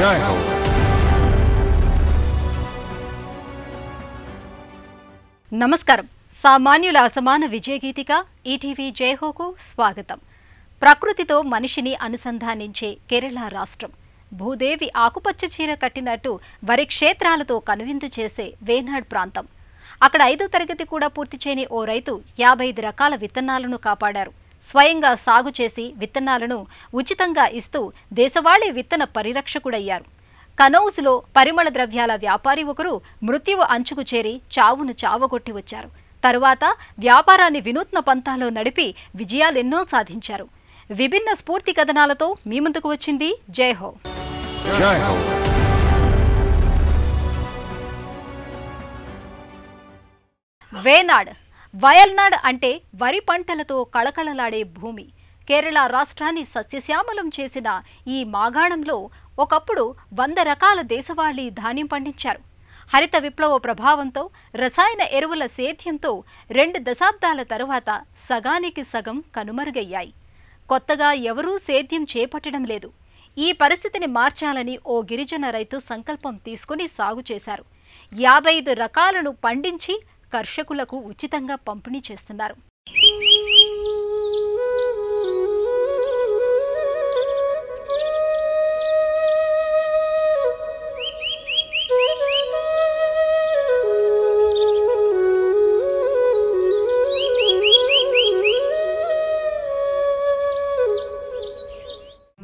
జై హో. నమస్కారం. సామాన్యుల అసమాన విజయగీతిక ఈటీవీ జైహోకు స్వాగతం. ప్రకృతితో మనిషిని అనుసంధానించే కేరళ రాష్ట్రం. భూదేవి ఆకుపచ్చ చీర కట్టినట్టు వరి క్షేత్రాలతో కనువిందు చేసే వేనాడ్ ప్రాంతం. అక్కడ 5వ తరగతి కూడా పూర్తి చేయని ఓ రైతు 55 రకాల విత్తనాలను కాపాడారు. స్వయంగా సాగు చేసి విత్తనాలను ఉచితంగా ఇస్తూ దేశవాళీ విత్తన పరిరక్షకుడయ్యారు. కనౌజులో పరిమళ ద్రవ్యాల వ్యాపారి ఒకరు మృత్యువు అంచుకు చేరి చావును చావగొట్టి వచ్చారు. తరువాత వ్యాపారాన్ని వినూత్న పంతాలో నడిపి విజయాలెన్నో సాధించారు. విభిన్న స్ఫూర్తి కథనాలతో మీ ముందుకు వచ్చింది జైహో. వేనాడ్, వయల్నాడ్ అంటే వరి పంటలతో కళకళలాడే భూమి. కేరళ రాష్ట్రాన్ని సస్యశ్యామలం చేసిన ఈ మాగాణంలో ఒకప్పుడు 100 రకాల దేశవాళీ ధాన్యం పండించారు. హరిత విప్లవ ప్రభావంతో రసాయన ఎరువుల సేద్యంతో 2 దశాబ్దాల తరువాత సగానికి సగం కనుమరుగయ్యాయి. కొత్తగా ఎవరూ సేద్యం చేపట్టడం లేదు. ఈ పరిస్థితిని మార్చాలని ఓ గిరిజన రైతు సంకల్పం తీసుకుని సాగు చేశారు. 55 రకాలను పండించి కర్షకులకు ఉచితంగా పంపిణీ చేస్తున్నారు.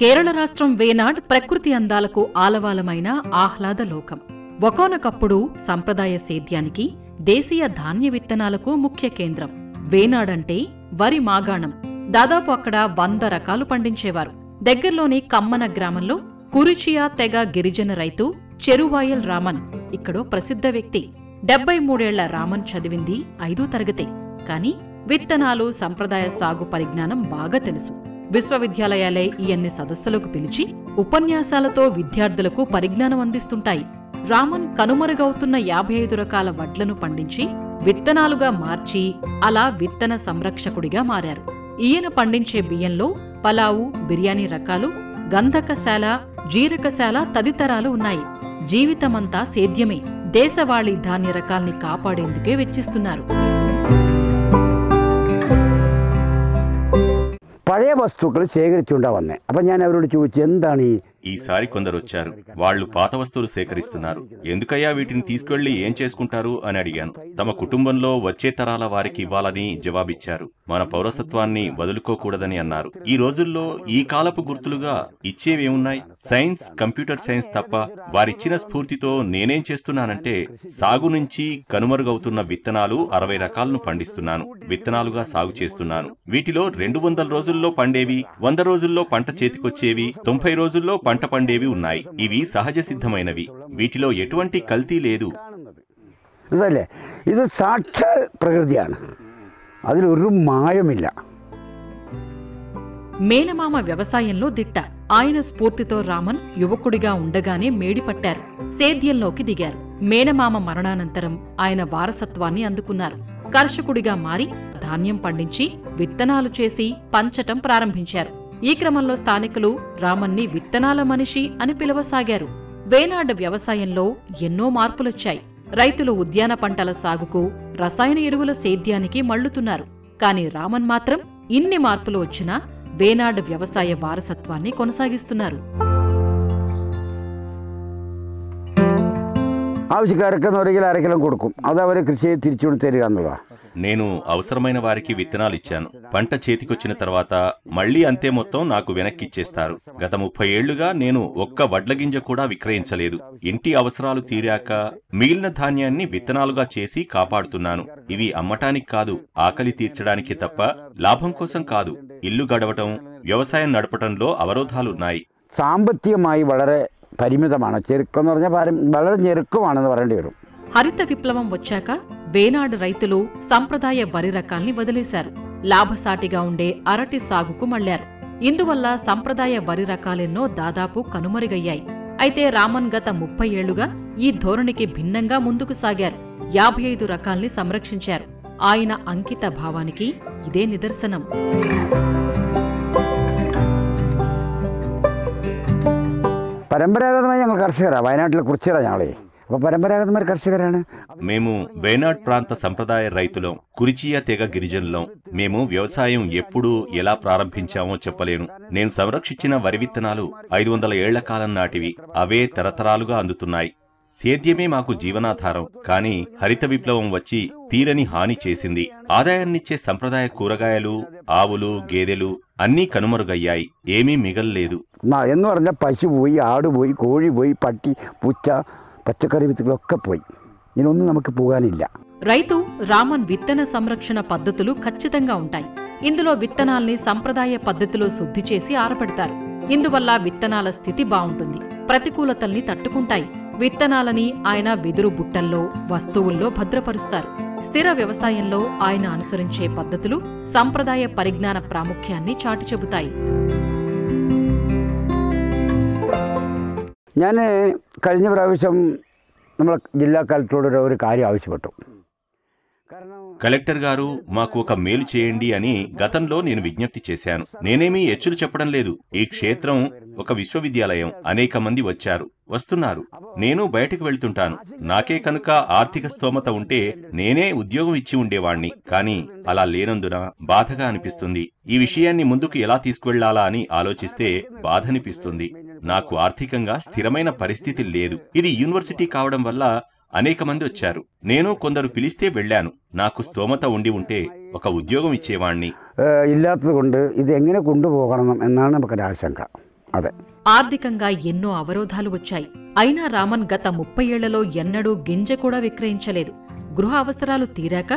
కేరళ రాష్ట్రం వేనాడ్ ప్రకృతి అందాలకు ఆలవాలమైన ఆహ్లాద లోకం. ఒకానొకప్పుడు సంప్రదాయ సేద్యానికి, దేశీయ ధాన్య విత్తనాలకు ముఖ్య కేంద్రం. వేనాడ్ అంటే వరి మాగాణం. దాదాపు అక్కడ 100 రకాలు పండించేవారు. దగ్గర్లోని కమ్మన గ్రామంలో కురిచియా తెగ గిరిజన రైతు చెరువాయల్ రామన్ ఇక్కడో ప్రసిద్ధ వ్యక్తి. 73 ఏళ్ల రామన్ చదివింది 5వ తరగతి. కాని విత్తనాలు, సంప్రదాయ సాగు పరిజ్ఞానం బాగా తెలుసు. విశ్వవిద్యాలయాలే ఈయన్ని సదస్సులకు పిలిచి ఉపన్యాసాలతో విద్యార్థులకు పరిజ్ఞానం అందిస్తుంటాయి. రామన్ కనుమరుగవుతున్న 55 రకాల వడ్లను పండించి విత్తనాలుగా మార్చి అలా విత్తన సంరక్షకుడిగా మారారు. ఈయన పండించే బియ్యంలో పలావు, బిర్యానీ రకాలు, గంధకశాల, జీరకశాల తదితరాలు ఉన్నాయి. జీవితమంతా సేద్యమే. దేశవాళీ ధాన్య రకాల్ని కాపాడేందుకే వెచ్చిస్తున్నారు. പഴയ വസ്തുക്കൾ ശേഖരിച്ചുകൊണ്ടാ വന്നേ. അപ്പൊ ഞാൻ അവരോട് ചോദിച്ചു, എന്താണ് ఈసారి కొందరు వచ్చారు. వాళ్లు పాత వస్తువులు సేకరిస్తున్నారు. ఎందుకయ్యా వీటిని తీసుకెళ్లి ఏం చేసుకుంటారు అని అడిగాను. తమ కుటుంబంలో వచ్చే తరాల వారికి ఇవ్వాలని జవాబిచ్చారు. మన పౌరసత్వాన్ని వదులుకోకూడదని అన్నారు. ఈ రోజుల్లో ఈ కాలపు గుర్తులుగా ఇచ్చేవేమున్నాయి? సైన్స్, కంప్యూటర్ సైన్స్ తప్ప. వారిచ్చిన స్ఫూర్తితో నేనేం చేస్తున్నానంటే సాగు నుంచి కనుమరుగవుతున్న విత్తనాలు 60 రకాలను పండిస్తున్నాను. విత్తనాలుగా సాగు చేస్తున్నాను. వీటిలో 200 రోజుల్లో పండేవి, 100 రోజుల్లో పంట చేతికొచ్చేవి, 90 రోజుల్లో పంట పండేవి ఉన్నాయి. ఇవి సహజ సిద్ధమైనవి. వీటిలో ఎటువంటి కల్తీ లేదు. ఇది సాక్షాల్ ప్రకృతిയാണ്. അതിൽ ഒരു മായമില്ല. మేనమామ వ్యవసాయంలో దిట్ట. ఆయన స్ఫూర్తితో రామన్ యువకుడిగా ఉండగానే మేడిపట్టారు. సేద్యంలోకి దిగారు. మేనమామ మరణానంతరం ఆయన వారసత్వాన్ని అందుకున్నారు. కర్షకుడిగా మారి ధాన్యం పండించి విత్తనాలు చేసి పంచటం ప్రారంభించారు. ఈ క్రమంలో స్థానికులు రామన్ని విత్తనాల మనిషి అని పిలవసాగారు. వేనాడ్ వ్యవసాయంలో ఎన్నో మార్పులొచ్చాయి. రైతులు ఉద్యాన పంటల సాగుకు, రసాయన ఎరువుల సేద్యానికి మళ్లుతున్నారు. కాని రామన్ మాత్రం ఇన్ని మార్పులు వచ్చినా వేనాడ్ వ్యవసాయ వారసత్వాన్ని కొనసాగిస్తున్నారు. ആവശ്യക്കാരൊക്കെ 1 കിലോ 1/2 കിലോ കൊടുക്കും. അത് അവരെ കൃഷിയെ തിരിച്ചുകൊണ്ട് തരിക എന്നുള്ളതാ. నేను అవసరమైన వారికి విత్తనాలు ఇచ్చాను. పంట చేతికొచ్చిన తర్వాత మళ్లీ అంతే మొత్తం నాకు వెనక్కిచ్చేస్తారు. గత 30 ఏళ్లుగా నేను ఒక్క వడ్లగింజ కూడా విక్రయించలేదు. ఇంటి అవసరాలు తీరాక మిగిలిన ధాన్యాన్ని విత్తనాలుగా చేసి కాపాడుతున్నాను. ఇవి అమ్మటానికి కాదు, ఆకలి తీర్చడానికి తప్ప లాభం కోసం కాదు. ఇల్లు గడవటం, వ్యవసాయం నడపటంలో అవరోధాలున్నాయి. సాంబత్యമായി വളരെ പരിമിതമാണ്. ചെറുക്കെന്ന് പറഞ്ഞാൽ വളരെ ഞെരുക്കമാണെന്ന് പറയേണ്ടി വരും. హరిత విప్లవం వచ్చాక వేనాడ్ రైతులు సంప్రదాయ వరి రకాల్ని వదిలేశారు. లాభసాటిగా ఉండే అరటి సాగుకు మళ్లారు. ఇందువల్ల సంప్రదాయ వరి రకాలెన్నో దాదాపు కనుమరుగయ్యాయి. అయితే రామన్ గత 30 ఏళ్లుగా ఈ ధోరణికి భిన్నంగా ముందుకు సాగారు. 55 రకాల్ని సంరక్షించారు. ఆయన అంకిత భావానికి ఇదే నిదర్శనం. പരമ്പരാഗതമായി ഞങ്ങൾ കർഷകരാണ്. വയനാട്ടിലെ കുറിച്യരാണ് ഞങ്ങളെ. അപ്പോൾ పరంపరాగతమైన కర్షకరాണ്. మేము వేనాడ్ ప్రాంత సంప్రదాయ రైతులం, కురిచియా తెగ గిరిజనులం. మేము వ్యవసాయం ఎప్పుడు ఎలా ప్రారంభించామో చెప్పలేను. నేను సంరక్షించిన వరి విత్తనాలు 500 ఏళ్ల కాలం నాటివి. అవే తరతరాలుగా అందుతున్నాయి. సేద్యమే మాకు జీవనాధారం. కానీ హరిత విప్లవం వచ్చి తీరని హాని చేసింది. ఆదాయాన్నిచ్చే సంప్రదాయ కూరగాయలు, ఆవులు, గేదెలు అన్నీ కనుమరుగయ్యాయి. ఏమీ మిగల్లేదు. എന്ന് പറഞ്ഞാൽ പശു പോയി, ആട് പോയി, കോഴി പോയി, పట్టి, పుచ్చ, పచ్చకర్రీ విత్తులొక్క పోయి. ఇనొന്നും നമുക്ക് పోగానిല്ല. రైతు రామన్ విత్తన సంరక్షణ పద్ధతులు ఖచ్చితంగా ఉంటాయి. ఇందులో విత్తనాల్ని సంప్రదాయ పద్ధతిలో శుద్ధి చేసి ఆరబెడతారు. ఇందువల్ల విత్తనాల స్థితి బావుంటుంది, ప్రతికూలతల్ని తట్టుకుంటాయి. విత్తనాలని ఆయన వెదురు బుట్టల్లో, వస్తువుల్లో భద్రపరుస్తారు. స్థిర వ్యవసాయంలో ఆయన అనుసరించే పద్ధతులు సంప్రదాయ పరిజ్ఞాన ప్రాముఖ్యాన్ని చాటి చెబుతాయి. ഞാൻ കഴിഞ്ഞ പ്രാവശ്യം നമ്മൾ ജില്ലാ కలెక్టరోട് ഒരു കാര്യം ఆവശ്యപ്പെട്ടു. కలెక్టర్ గారు, మాకు ఒక మేలు చేయండి అని గతంలో నేను విజ్ఞప్తి చేశాను. నేనేమీ ఎచ్చులు చెప్పడం లేదు. ఈ క్షేత్రం ఒక విశ్వవిద్యాలయం. అనేక మంది వస్తున్నారు. నేను బయటకు వెళ్తుంటాను. నాకే కనుక ఆర్థిక స్తోమత ఉంటే నేనే ఉద్యోగం ఇచ్చి ఉండేవాణ్ణి. కానీ అలా లేనందున బాధగా అనిపిస్తుంది. ఈ విషయాన్ని ముందుకు ఎలా తీసుకువెళ్లాలా అని ఆలోచిస్తే బాధనిపిస్తుంది. నాకు ఆర్థికంగా స్థిరమైన పరిస్థితి లేదు. ఇది యూనివర్సిటీ కావడం వల్ల అనేక మంది వచ్చారు. నేను కొందరు పిలిస్తే వెళ్లాను. నాకు స్తోమత ఉండి ఉంటే ఒక ఉద్యోగం ఇచ్చేవాణ్ణి. ఇల్లాతదుകൊണ്ട് ఇది ఎങ്ങനെ കൊണ്ടുപോകണം എന്നാണ് നമുക്ക് ఆశంక. అదే ఆర్థికంగా ఎన్నో అవరోధాలు వచ్చాయి. అయినా రామన్ గత 30 ఏళ్లలో ఎన్నడూ గింజ కూడా విక్రయించలేదు. గృహ అవసరాలు తీరాక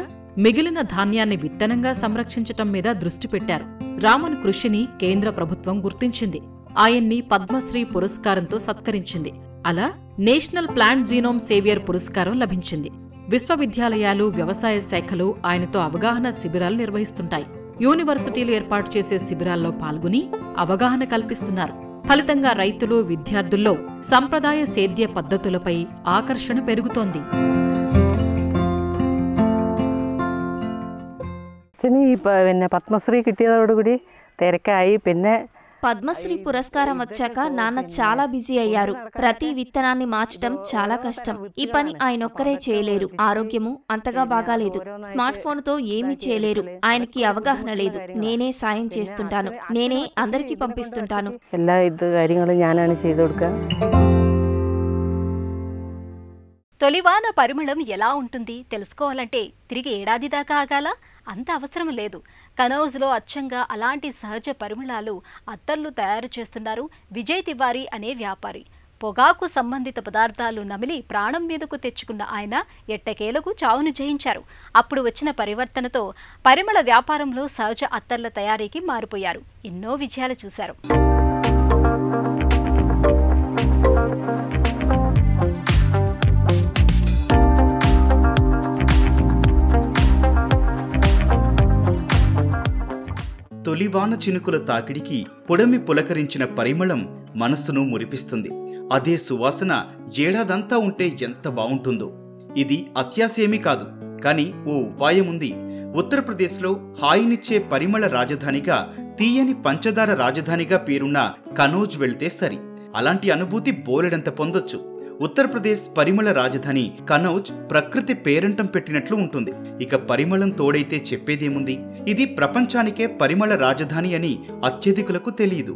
మిగిలిన ధాన్యాన్ని విత్తనంగా సంరక్షించటం మీద దృష్టి పెట్టారు. రామన్ కృషిని కేంద్ర ప్రభుత్వం గుర్తించింది. ఆయన్ని పద్మశ్రీ పురస్కారంతో సత్కరించింది. అలా నేషనల్ ప్లాంట్ జీనోమ్ సేవియర్ పురస్కారం లభించింది. విశ్వవిద్యాలయాలు, వ్యవసాయ శాఖలు ఆయనతో అవగాహన శిబిరాలు నిర్వహిస్తుంటాయి. యూనివర్సిటీలు ఏర్పాటు చేసే శిబిరాల్లో పాల్గొని అవగాహన కల్పిస్తున్నారు. ఫలితంగా రైతులు, విద్యార్థుల్లో సంప్రదాయ సేద్య పద్ధతులపై ఆకర్షణ పెరుగుతోంది. పద్మశ్రీ കിട്ടിയതോടുകൂടി തിരക്കായി. പിന്നെ పద్మశ్రీ పురస్కారం వచ్చాక నాన్న చాలా బిజీ అయ్యారు. ప్రతి విత్తనాన్ని మార్చడం చాలా కష్టం. ఈ పని ఆయనొక్కరే చేయలేరు. ఆరోగ్యము అంతగా బాగాలేదు. స్మార్ట్ ఫోన్ తో ఏమీ చేయలేరు. ఆయనకి అవగాహన లేదు. నేనే సాయం చేస్తుంటాను. నేనే అందరికీ పంపిస్తుంటాను. എല്ലാ കാര്യങ്ങളും ഞാനാണ് ചെയ്തു കൊടുക്കുക. తొలివాన పరిమళం ఎలా ఉంటుంది తెలుసుకోవాలంటే తిరిగి ఏడాది దాకా ఆగాల? అంత అవసరం లేదు. కనౌజ్లో అచ్చంగా అలాంటి సహజ పరిమళాలు అత్తర్లు తయారు చేస్తున్నారు విజయ్ తివారీ అనే వ్యాపారి. పొగాకు సంబంధిత పదార్థాలు నమిలి ప్రాణం మీదకు తెచ్చుకున్న ఆయన ఎట్టకేలకు చావును జయించారు. అప్పుడు వచ్చిన పరివర్తనతో పరిమళ వ్యాపారంలో సహజ అత్తర్ల తయారీకి మారిపోయారు. ఎన్నో విజయాలు చూశారు. తొలివాన చినుకుల తాకిడికి పొడమి పులకరించిన పరిమళం మనస్సును మురిపిస్తుంది. అదే సువాసన ఏడాదంతా ఉంటే ఎంత బావుంటుందో. ఇది అత్యాశేమీ కాదు, కానీ ఓ ఉపాయముంది. ఉత్తరప్రదేశ్లో హాయినిచ్చే పరిమళ రాజధానిగా, తీయని పంచదార రాజధానిగా పేరున్న కనౌజ్ వెళ్తే సరి. అలాంటి అనుభూతి బోలెడంత పొందొచ్చు. ఉత్తరప్రదేశ్ పరిమళ రాజధాని కనౌజ్ ప్రకృతి పేరంటం పెట్టినట్లు ఉంటుంది. ఇక పరిమళం తోడైతే చెప్పేదేముంది. ఇది ప్రపంచానికే పరిమళ రాజధాని అని అత్యధికులకు తెలియదు.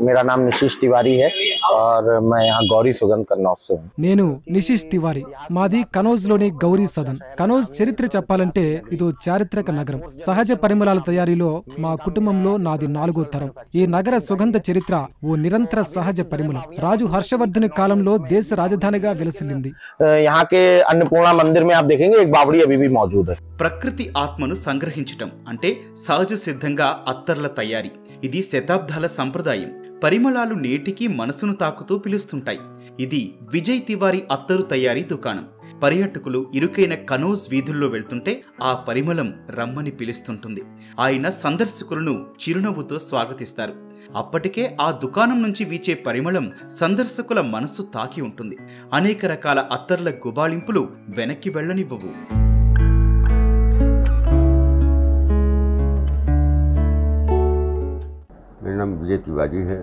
मेरा नाम निशीश तिवारी है और मैं यहाँ गौरी सुगंध कन्नौज से हूँ. నేను నిశీష్ తివారీ. మాది కనౌజ్ లోని గౌరీ సదన్. కనౌజ్ చరిత్ర చెప్పాలంటే ఇదో చారిత్రక నగరం. సహజ పరిమళాల తయారీలో మా కుటుంబంలో నాది 4వ తరం. ఈ నగర సుగంధ చరిత్ర ఓ నిరంతర సహజ పరిమళం. రాజు హర్షవర్ధన్ కాలంలో దేశ రాజధానిగా వెలసిల్లింది. यहाँ के अन्नपूर्णा मंदिर में आप देखेंगे एक बावड़ी अभी भी मौजूद है. ప్రకృతి ఆత్మను సంగ్రహించటం అంటే సహజ సిద్ధంగా అత్తర్ల తయారీ. ఇది శతాబ్దాల సంప్రదాయం. పరిమళాలు నేటికి మనసును తాకుతూ పిలుస్తుంటాయి. ఇది విజయ్ తివారీ అత్తరు తయారీ దుకాణం. పర్యాటకులు ఇరుకైన కనౌజ్ వీధుల్లో వెళ్తుంటే ఆ పరిమళం రమ్మని పిలుస్తుంటుంది. ఆయన సందర్శకులను చిరునవ్వుతో స్వాగతిస్తారు. అప్పటికే ఆ దుకాణం నుంచి వీచే పరిమళం సందర్శకుల మనసు తాకి ఉంటుంది. అనేక రకాల అత్తర్ల గుబాళింపులు వెనక్కి వెళ్లనివ్వవు. मेरा नाम विजय तिवारी है।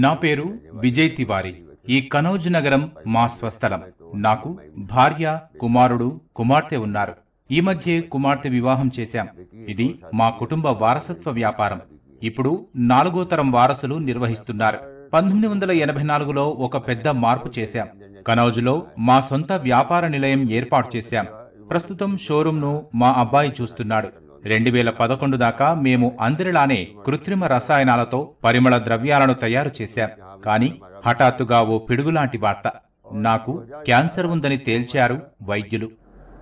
నా పేరు విజయ్ తివారీ. ఈ కనౌజ్ నగరం మా స్వస్థలం. నాకు భార్య, కుమారుడు, కుమార్తె ఉన్నారు. ఈ మధ్య కుమార్తె వివాహం చేశాం. ఇది మా కుటుంబ వారసత్వ వ్యాపారం. ఇప్పుడు 4వ తరం వారసులు నిర్వహిస్తున్నారు. 1984లో ఒక పెద్ద మార్పు చేశాం. కనౌజ్లో మా సొంత వ్యాపార నిలయం ఏర్పాటు చేశాం. ప్రస్తుతం షోరూంను మా అబ్బాయి చూస్తున్నాడు. 2011 దాకా మేము అందరిలానే కృత్రిమ రసాయనాలతో పరిమళ ద్రవ్యాలను తయారు చేశాం. కానీ హఠాత్తుగా ఓ పిడుగులాంటి వార్త. నాకు క్యాన్సర్ ఉందని తేల్చారు వైద్యులు.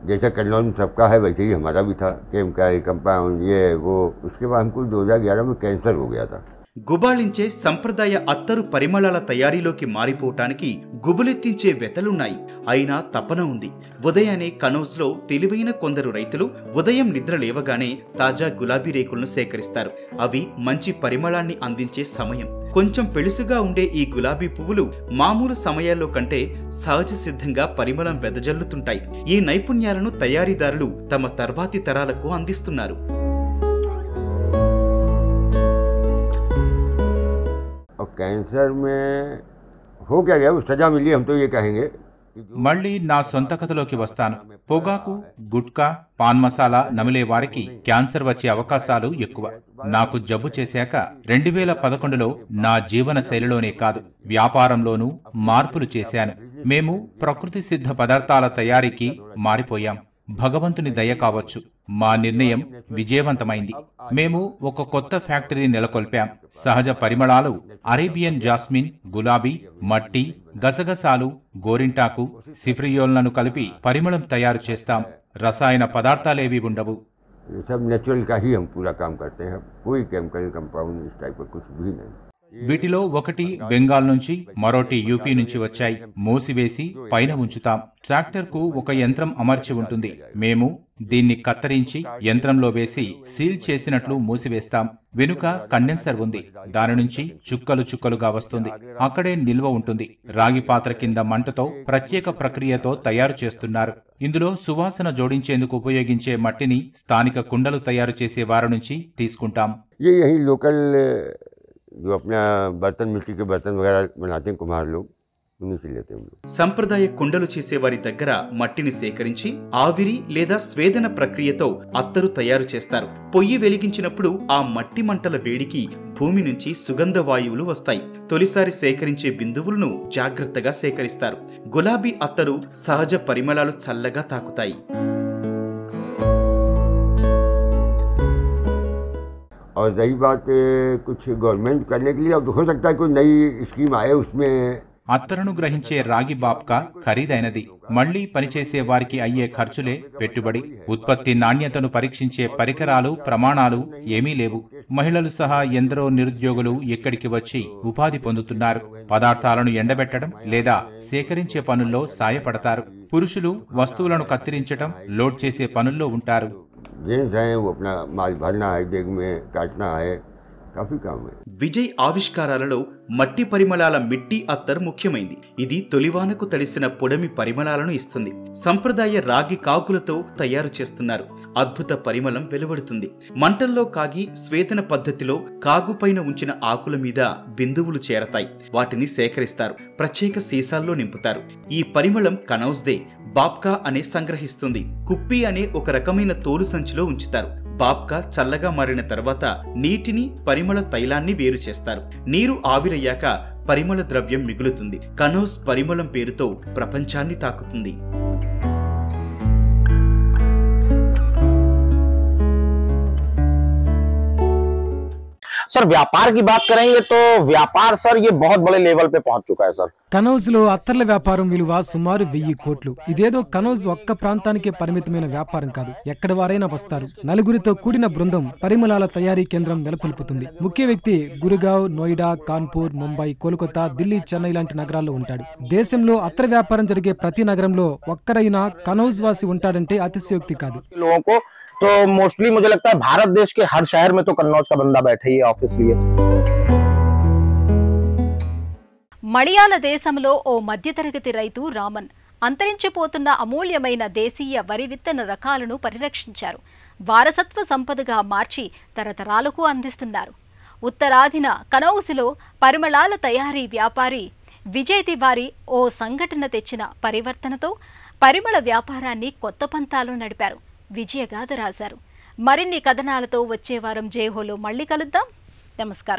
जैसा कन्नौज में सबका है वैसे ही हमारा भी था। केमिकल कंपाउंड ये वो, उसके बाद हमको 2011 में कैंसर हो गया था। గుబాళించే సంప్రదాయ అత్తరు పరిమళాల తయారీలోకి మారిపోవటానికి గుబులెత్తించే వెతలున్నాయి. అయినా తపన ఉంది. ఉదయాన్నే కనౌజ్లో తెలివైన కొందరు రైతులు ఉదయం నిద్ర లేవగానే తాజా గులాబీ రేకులను సేకరిస్తారు. అవి మంచి పరిమళాన్ని అందించే సమయం. కొంచెం పెళుసుగా ఉండే ఈ గులాబీ పువ్వులు మామూలు సమయాల్లో కంటే సహజ సిద్ధంగా పరిమళం వెదజల్లుతుంటాయి. ఈ నైపుణ్యాలను తయారీదారులు తమ తర్వాతి తరాలకు అందిస్తున్నారు. और कैंसर में हो क्या गया, सजा मिली हम तो ये कहेंगे। మళ్లీ నా సొంత కథలోకి వస్తాను. పొగాకు, గుట్కా, పాన్ మసాలా నమిలే వారికి క్యాన్సర్ వచ్చే అవకాశాలు ఎక్కువ. నాకు జబ్బు చేశాక 2011లో నా జీవన శైలిలోనే కాదు, వ్యాపారంలోనూ మార్పులు చేశాను. మేము ప్రకృతి సిద్ధ పదార్థాల తయారీకి మారిపోయాం. భగవంతుని దయ కావచ్చు, మా నిర్ణయం విజయవంతమైంది. మేము ఒక కొత్త ఫ్యాక్టరీ నెలకొల్పాం. సహజ పరిమళాలు అరేబియన్ జాస్మిన్, గులాబీ, మట్టి, గసగసాలు, గోరింటాకు, సిఫ్రియోల్లను కలిపి పరిమళం తయారు చేస్తాం. రసాయన పదార్థాలేవి ఉండవు. सब नेचुरल का ही हम पूरा काम करते हैं। कोई केमिकल कंपाउंड इस टाइप का कुछ भी नहीं। వీటిలో ఒకటి బెంగాల్ నుంచి, మరోటి యూపీ నుంచి వచ్చాయి. మూసివేసి పైన ఉంచుతాం. ట్రాక్టర్కు ఒక యంత్రం అమర్చి ఉంటుంది. మేము దీన్ని కత్తరించి యంత్రంలో వేసి సీల్ చేసినట్లు మూసివేస్తాం. వెనుక కండెన్సర్ ఉంది. దాని నుంచి చుక్కలు చుక్కలుగా వస్తుంది. అక్కడే నిల్వ ఉంటుంది. రాగి పాత్ర కింద మంటతో ప్రత్యేక ప్రక్రియతో తయారు చేస్తున్నారు. ఇందులో సువాసన జోడించేందుకు ఉపయోగించే మట్టిని స్థానిక కుండలు తయారు చేసే వారి నుంచి తీసుకుంటాం. जो अपना बर्तन, मिट्टी के बर्तन वगैरह बनाते हैं कुम्हार लोग, उन्हीं से लेते हैं हम लोग। సంప్రదాయ కుండలు చేసేవారి దగ్గర మట్టిని సేకరించి ఆవిరి లేదా స్వేదన ప్రక్రియతో అత్తరు తయారు చేస్తారు. పొయ్యి వెలిగించినప్పుడు ఆ మట్టి మంటల వేడికి భూమి నుంచి సుగంధ వాయువులు వస్తాయి. తొలిసారి సేకరించే బిందువులను జాగ్రత్తగా సేకరిస్తారు. గులాబీ అత్తరు సహజ పరిమళాలు చల్లగా తాకుతాయి. और रही बात कुछ गवर्नमेंट करने के लिए, अब हो सकता है कोई नई स्कीम आए उसमें। అత్తరును గ్రహించే రాగి బాబ్కా ఖరీదైనది. మళ్లీ పనిచేసే వారికి అయ్యే ఖర్చులే పెట్టుబడి. ఉత్పత్తి నాణ్యతను పరీక్షించే పరికరాలు, ప్రమాణాలు ఏమీ లేవు. మహిళలు సహా ఎందరో నిరుద్యోగులు ఇక్కడికి వచ్చి ఉపాధి పొందుతున్నారు. పదార్థాలను ఎండబెట్టడం లేదా సేకరించే పనుల్లో సాయపడతారు. పురుషులు వస్తువులను కత్తిరించటం, లోడ్ చేసే పనుల్లో ఉంటారు. जेंट्स हैं, वो अपना माल भरना है, डेग में काटना है, काफी काम है। విజయ్ ఆవిష్కారాలలో మట్టి పరిమళాల మిట్టి అత్తర్ ముఖ్యమైంది. ఇది తొలివానకు తడిసిన పొడమి పరిమళాలను ఇస్తుంది. సంప్రదాయ రాగి కాకులతో తయారు చేస్తున్నారు. అద్భుత పరిమళం వెలువడుతుంది. మంటల్లో కాగి స్వేదన పద్ధతిలో కాగుపైన ఉంచిన ఆకుల మీద బిందువులు చేరతాయి. వాటిని సేకరిస్తారు. ప్రత్యేక సీసాల్లో నింపుతారు. ఈ పరిమళం కనౌజ్దే. బాబ్కా అనే సంగ్రహిస్తుంది. కుప్పి అనే ఒక రకమైన తోలు సంచిలో ఉంచుతారు. బాబ్కా చల్లగా మారిన తర్వాత నీటిని, పరిమళ తైలాన్ని వేరు చేస్తారు. నీరు ఆవిరయ్యాక పరిమళ ద్రవ్యం మిగులుతుంది. కనౌజ్ పరిమళం పేరుతో ప్రపంచాన్ని తాకుతుంది. सर व्यापार की बात करेंगे तो व्यापार सर ये बहुत बड़े लेवल पे पहुंच चुका है सर। కనౌజ్ లో అత్తర్ల వ్యాపారం విలువ సుమారు 1000 కోట్లు. ఇదేదో కనౌజ్ ఒక్క ప్రాంతానికే పరిమితమైన వ్యాపారం కాదు. ఎక్కడ వారైనా వస్తారు. నలుగురితో కూడిన బృందం పరిమళాల తయారీ కేంద్రం నెలకొల్పుతుంది. ముఖ్య వ్యక్తి గురుగావ్, నోయిడా, కాన్పూర్, ముంబై, కోల్కతా, ఢిల్లీ, చెన్నై లాంటి నగరాల్లో ఉంటాడు. దేశంలో అత్తర్ వ్యాపారం జరిగే ప్రతి నగరంలో ఒక్కరైనా కనౌజ్ వాసి ఉంటాడంటే అతిశయోక్తి కాదు. लोगों को तो मोस्टली मुझे लगता है भारत देश के हर शहर में तो कन्नौज का बंदा बैठा ही है ऑफिस लिए। మలయాళ దేశంలో ఓ మధ్యతరగతి రైతు రామన్ అంతరించిపోతున్న అమూల్యమైన దేశీయ వరి విత్తన రకాలను పరిరక్షించారు. వారసత్వ సంపదగా మార్చి తరతరాలకు అందిస్తున్నారు. ఉత్తరాదిన కనౌజులో పరిమళాల తయారీ వ్యాపారి విజయ్ తివారీ ఓ సంఘటన తెచ్చిన పరివర్తనతో పరిమళ వ్యాపారాన్ని కొత్త పంతాలో నడిపారు, విజయగాథ రాశారు. మరిన్ని కథనాలతో వచ్చే వారం జైహోలో మళ్ళీ కలుద్దాం. నమస్కారం.